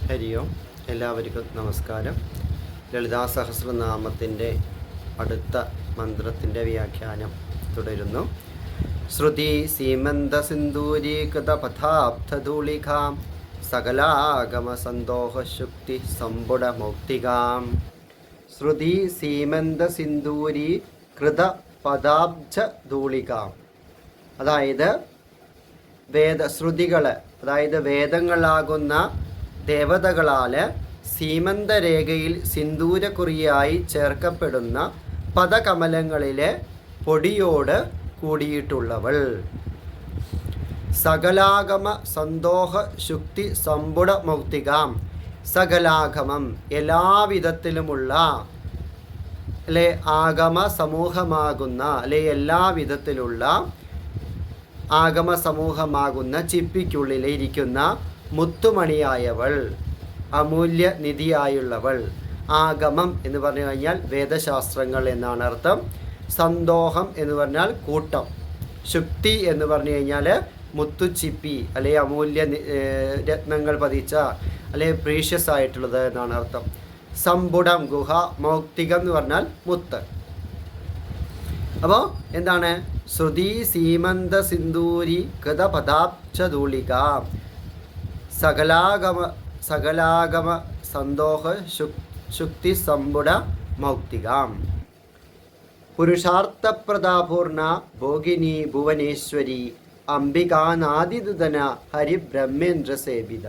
ഹരി ഓം. എല്ലാവർക്കും നമസ്കാരം. ലളിതാ സഹസ്രനാമത്തിൻ്റെ അടുത്ത മന്ത്രത്തിൻ്റെ വ്യാഖ്യാനം തുടരുന്നു. ശ്രുതി സീമന്ത സിന്ദൂരീകൃത പഥാബ്ധധൂളികാം സകലാഗമ സന്തോഹ ശുക്തി സമ്പുട മൗക്തികാം. ശ്രുതി സീമന്ത സിന്ദൂരീകൃത പദാബ്ജ ധൂളികാം, അതായത് വേദശ്രുതികൾ, അതായത് വേദങ്ങളാകുന്ന ദേവതകളാൽ സീമന്തരേഖയിൽ സിന്ദൂരക്കുറിയായി ചേർക്കപ്പെടുന്ന പദകമലങ്ങളിലെ പൊടിയോട് കൂടിയിട്ടുള്ളവൾ. സകലാഗമ സന്തോഹ ശുക്തി സമ്പുട മൗക്തികാം. സകലാഗമം എല്ലാവിധത്തിലുമുള്ള അല്ലെ ആഗമ സമൂഹമാകുന്ന അല്ലെ എല്ലാവിധത്തിലുള്ള ആഗമ സമൂഹമാകുന്ന ചിപ്പിക്കുള്ളിൽ ഇരിക്കുന്ന മുത്തുമണിയായവൾ, അമൂല്യ നിധിയായുള്ളവൾ. ആഗമം എന്ന് പറഞ്ഞു കഴിഞ്ഞാൽ വേദശാസ്ത്രങ്ങൾ എന്നാണ് അർത്ഥം. സന്തോഷം എന്ന് പറഞ്ഞാൽ കൂട്ടം. ശുക്തി എന്ന് പറഞ്ഞു കഴിഞ്ഞാൽ മുത്തുച്ചിപ്പി അല്ലെ അമൂല്യ രത്നങ്ങൾ പതിച്ച അല്ലെ പ്രീഷ്യസ് ആയിട്ടുള്ളത് എന്നാണ് അർത്ഥം. സമ്പുടം ഗുഹ, മൗക്തികം എന്ന് പറഞ്ഞാൽ മുത്ത്. അപ്പോൾ എന്താണ്? ശ്രുതി സീമന്ത സിന്ദൂരി കൃത പദാബ്ജധൂളിക സകലാഗമ സന്തോഹ ശുക്തി സമ്പുട മൗക്തികാം. പുരുഷാർത്ഥപ്രദാപൂർണ ഭോഗിനി ഭുവനേശ്വരി അംബികാനാദിദുതന ഹരിബ്രഹ്മേന്ദ്ര സേവിത.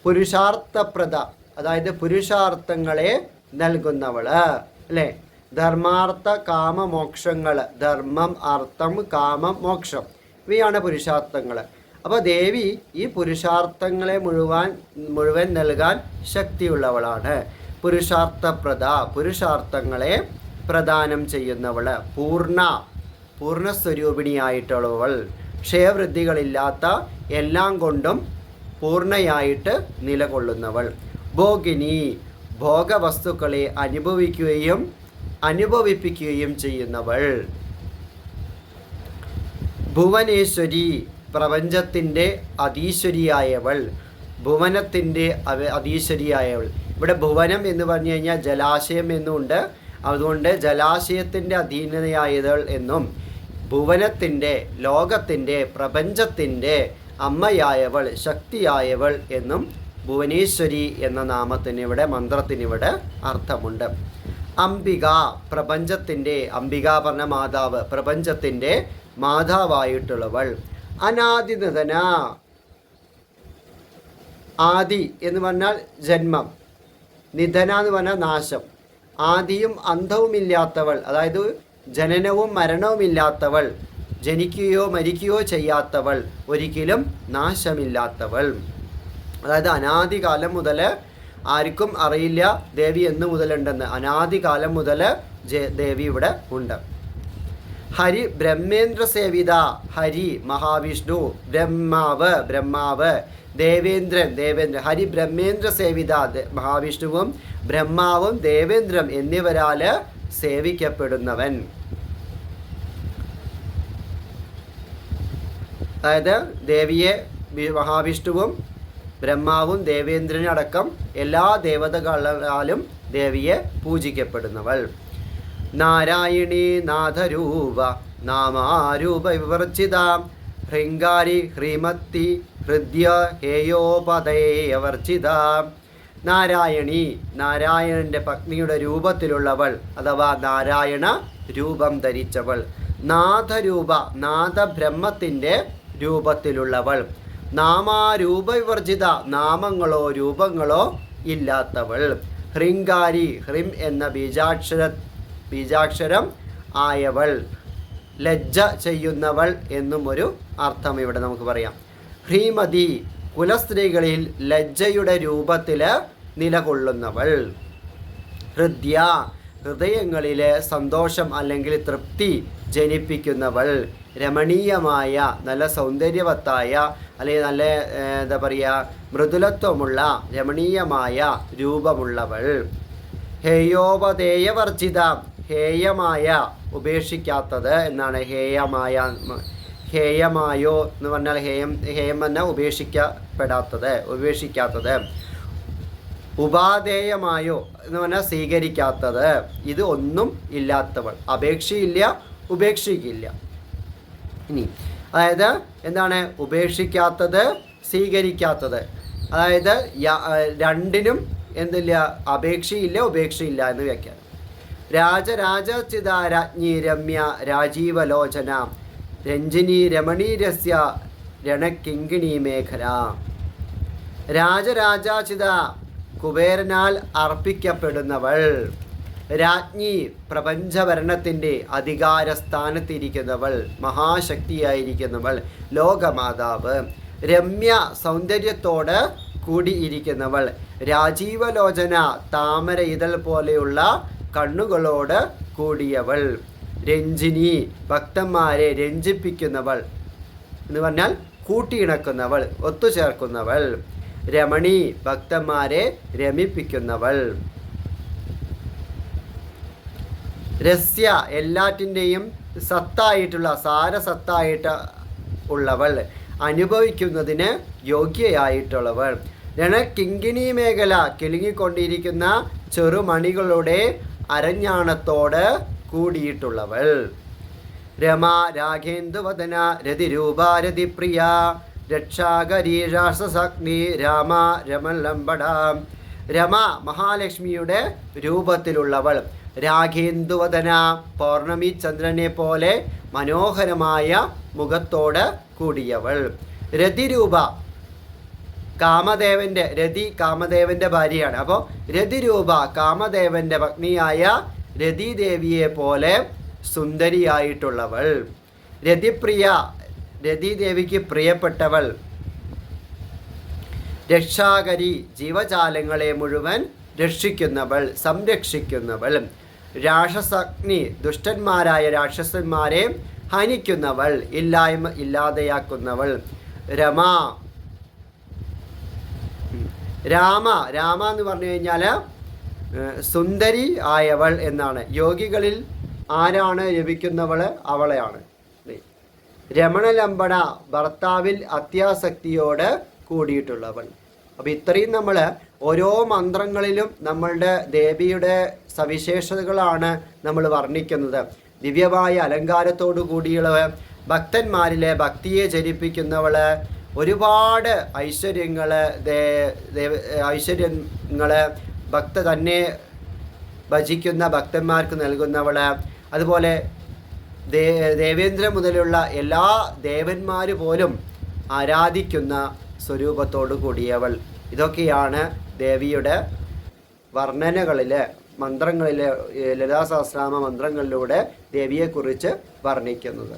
പുരുഷാർത്ഥപ്രദ, അതായത് പുരുഷാർത്ഥങ്ങളെ നൽകുന്നവള് അല്ലേ. ധർമാർത്ഥ കാമ മോക്ഷങ്ങൾ, ധർമ്മം അർത്ഥം കാമം മോക്ഷം, ഇവയാണ് പുരുഷാർത്ഥങ്ങൾ. അപ്പോൾ ദേവി ഈ പുരുഷാർത്ഥങ്ങളെ മുഴുവൻ നൽകാൻ ശക്തിയുള്ളവളാണ്. പുരുഷാർത്ഥപ്രദ, പുരുഷാർത്ഥങ്ങളെ പ്രദാനം ചെയ്യുന്നവൾ. പൂർണ്ണസ്വരൂപിണിയായിട്ടുള്ളവൾ, ക്ഷയവൃദ്ധികളില്ലാത്ത എല്ലാം കൊണ്ടും പൂർണ്ണയായിട്ട് നിലകൊള്ളുന്നവൾ. ഭോഗിനി, ഭോഗവസ്തുക്കളെ അനുഭവിപ്പിക്കുകയും ചെയ്യുന്നവൾ. ഭുവനേശ്വരി, പ്രപഞ്ചത്തിൻ്റെ അതീശ്വരിയായവൾ, ഭുവനത്തിൻ്റെ അതീശ്വരിയായവൾ. ഇവിടെ ഭുവനം എന്ന് പറഞ്ഞു കഴിഞ്ഞാൽ ജലാശയം എന്നുമുണ്ട്. അതുകൊണ്ട് ജലാശയത്തിൻ്റെ അധീനതയായവൾ എന്നും, ഭുവനത്തിൻ്റെ, ലോകത്തിൻ്റെ, പ്രപഞ്ചത്തിൻ്റെ അമ്മയായവൾ, ശക്തിയായവൾ എന്നും ഭുവനേശ്വരി എന്ന നാമത്തിനിവിടെ, മന്ത്രത്തിനിവിടെ അർത്ഥമുണ്ട്. അംബിക, പ്രപഞ്ചത്തിൻ്റെ, അംബിക പറഞ്ഞ മാതാവ്, പ്രപഞ്ചത്തിൻ്റെ മാതാവായിട്ടുള്ളവൾ. അനാദിനിധന, ആദി എന്ന് പറഞ്ഞാൽ ജന്മം, നിധന എന്ന് പറഞ്ഞാൽ നാശം. ആദിയും അന്തവുമില്ലാത്തവൾ, അതായത് ജനനവും മരണവുമില്ലാത്തവൾ, ജനിക്കുകയോ മരിക്കുകയോ ചെയ്യാത്തവൾ, ഒരിക്കലും നാശമില്ലാത്തവൾ. അതായത് അനാദികാലം മുതൽ ആർക്കും അറിയില്ല ദേവി എന്ന് മുതലുണ്ടെന്ന്. അനാദികാലം മുതൽ ദേവി ഇവിടെ ഉണ്ട്. ഹരി ബ്രഹ്മേന്ദ്ര സേവിത, ഹരി മഹാവിഷ്ണു, ബ്രഹ്മാവ്, ദേവേന്ദ്രൻ. ഹരി ബ്രഹ്മേന്ദ്ര സേവിത, മഹാവിഷ്ണുവും ബ്രഹ്മാവും ദേവേന്ദ്രം എന്നിവരാൽ സേവിക്കപ്പെടുന്നവൻ. അതായത് ദേവിയെ മഹാവിഷ്ണുവും ബ്രഹ്മാവും ദേവേന്ദ്രനും അടക്കം എല്ലാ ദേവതകളാലും ദേവിയെ പൂജിക്കപ്പെടുന്നവൾ. നാരായണീ നാഥരൂപ നാമാരൂപ വിവർജിത ഹൃങ്കാരി ഹ്രീമത്തി ഹൃദ്യ ഹേയോപദയവർജിത. നാരായണി, നാരായണൻ്റെ പത്നിയുടെ രൂപത്തിലുള്ളവൾ, അഥവാ നാരായണ രൂപം ധരിച്ചവൾ. നാഥരൂപ, നാഥബ്രഹ്മത്തിൻ്റെ രൂപത്തിലുള്ളവൾ. നാമാരൂപ വിവർജിത, നാമങ്ങളോ രൂപങ്ങളോ ഇല്ലാത്തവൾ. ഹ്രിങ്കാരി, ഹ്രിം എന്ന ബീജാക്ഷരം ആയവൾ. ലജ്ജ ചെയ്യുന്നവൾ എന്നും ഒരു അർത്ഥം ഇവിടെ നമുക്ക് പറയാം. ഹ്രീമതി, കുലസ്ത്രീകളിൽ ലജ്ജയുടെ രൂപത്തിൽ നിലകൊള്ളുന്നവൾ. ഹൃദ്യ, ഹൃദയങ്ങളിലെ സന്തോഷം അല്ലെങ്കിൽ തൃപ്തി ജനിപ്പിക്കുന്നവൾ. രമണീയമായ, നല്ല സൗന്ദര്യവത്തായ അല്ലെങ്കിൽ നല്ല എന്താ പറയുക മൃദുലത്വമുള്ള രമണീയമായ രൂപമുള്ളവൾ. ഹേയോപദേയവർജിത, ഹേയമായ ഉപേക്ഷിക്കാത്തത് എന്നാണ്. ഹേയമായോ എന്ന് പറഞ്ഞാൽ ഹേയം പറഞ്ഞാൽ ഉപേക്ഷിക്കാത്തത്. ഉപാധേയമായോ എന്ന് പറഞ്ഞാൽ സ്വീകരിക്കാത്തത്. ഇത് ഒന്നും ഇല്ലാത്തവൾ. അപേക്ഷയില്ല, ഉപേക്ഷിക്കില്ല. ഇനി അതായത് എന്താണ് ഉപേക്ഷിക്കാത്തത്, സ്വീകരിക്കാത്തത്. അതായത് രണ്ടിനും എന്തില്ല, അപേക്ഷയില്ല, ഉപേക്ഷയില്ല എന്ന് വ്യാഖ്യാനം. രാജരാജചിത രാജ്ഞി രമ്യ രാജീവലോചന രഞ്ജിനി രമണീരസ്യ രണകിങ്കിണി മേഖല. രാജരാജാചിത കുബേരനാൽ അർപ്പിക്കപ്പെടുന്നവൾ, രാജ്ഞി പ്രപഞ്ചഭരണത്തിൻ്റെ അധികാരസ്ഥാനത്തിരിക്കുന്നവൾ, മഹാശക്തിയായിരിക്കുന്നവൾ, ലോകമാതാവ്, രമ്യ സൗന്ദര്യത്തോട് കൂടിയിരിക്കുന്നവൾ, രാജീവലോചന താമര ഇതൾ പോലെയുള്ള കണ്ണുകളോട് കൂടിയവൾ, രഞ്ജിനി ഭക്തന്മാരെ രഞ്ജിപ്പിക്കുന്നവൾ എന്ന് പറഞ്ഞാൽ കൂട്ടിയിണക്കുന്നവൾ, ഒത്തുചേർക്കുന്നവൾ, രമണി ഭക്തന്മാരെ രമിപ്പിക്കുന്നവൾ, രസ്യ എല്ലാറ്റിൻ്റെയും സത്തായിട്ടുള്ള സാരസത്തായിട്ട് ഉള്ളവൾ, അനുഭവിക്കുന്നതിന് യോഗ്യയായിട്ടുള്ളവൾ, രണകിങ്കിണി മേഖല കിലുങ്ങിക്കൊണ്ടിരിക്കുന്ന ചെറുമണികളുടെ അരഞ്ഞാണത്തോട് കൂടിയിട്ടുള്ളവൾ, രമ രാഘേന്ദുവദന രതിരൂപ രതിപ്രിയ രക്ഷാകരി രാസസഗ്നി രാമ രമലംബട. രമ മഹാലക്ഷ്മിയുടെ രൂപത്തിലുള്ളവൾ, രാഘേന്ദുവദന പൗർണമി ചന്ദ്രനെ പോലെ മനോഹരമായ മുഖത്തോട് കൂടിയവൾ, രതിരൂപ കാമദേവൻ്റെ, രതി കാമദേവൻ്റെ ഭാര്യയാണ്. അപ്പോൾ രതിരൂപ കാമദേവൻ്റെ പത്നിയായ രതിദേവിയെ പോലെ സുന്ദരിയായിട്ടുള്ളവൾ, രതിപ്രിയ രതിദേവിക്ക് പ്രിയപ്പെട്ടവൾ, രക്ഷാകരി ജീവജാലങ്ങളെ മുഴുവൻ രക്ഷിക്കുന്നവൾ, സംരക്ഷിക്കുന്നവൾ, രാക്ഷസഗ്നി ദുഷ്ടന്മാരായ രാക്ഷസന്മാരെ ഹനിക്കുന്നവൾ, ഇല്ലാതെയാക്കുന്നവൾ, രമ രാമ എന്ന് പറഞ്ഞു കഴിഞ്ഞാൽ സുന്ദരി ആയവൾ എന്നാണ്. യോഗികളിൽ ആരാണ് രമിക്കുന്നവൾ? അവളെയാണ്. രമണലംബട ഭർത്താവിൽ അത്യാസക്തിയോട് കൂടിയിട്ടുള്ളവൾ. അപ്പോൾ ഇത്രയും നമ്മൾ ഓരോ മന്ത്രങ്ങളിലും നമ്മളുടെ ദേവിയുടെ സവിശേഷതകളാണ് നമ്മൾ വർണ്ണിക്കുന്നത്. ദിവ്യമായ അലങ്കാരത്തോടു കൂടിയുള്ളവൾ, ഭക്തന്മാരിലെ ഭക്തിയെ ജനിപ്പിക്കുന്നവൾ, ഒരുപാട് ഐശ്വര്യങ്ങൾ ഭക്ത തന്നെ ഭജിക്കുന്ന ഭക്തന്മാർക്ക് നൽകുന്നവൾ, അതുപോലെ ദേവേന്ദ്രൻ മുതലുള്ള എല്ലാ ദേവന്മാർ പോലും ആരാധിക്കുന്ന സ്വരൂപത്തോടു കൂടിയവൾ. ഇതൊക്കെയാണ് ദേവിയുടെ വർണ്ണനകളിലെ മന്ത്രങ്ങളിലെ ലളിതാ സഹസ്രനാമ മന്ത്രങ്ങളിലൂടെ ദേവിയെക്കുറിച്ച് വർണ്ണിക്കുന്നത്.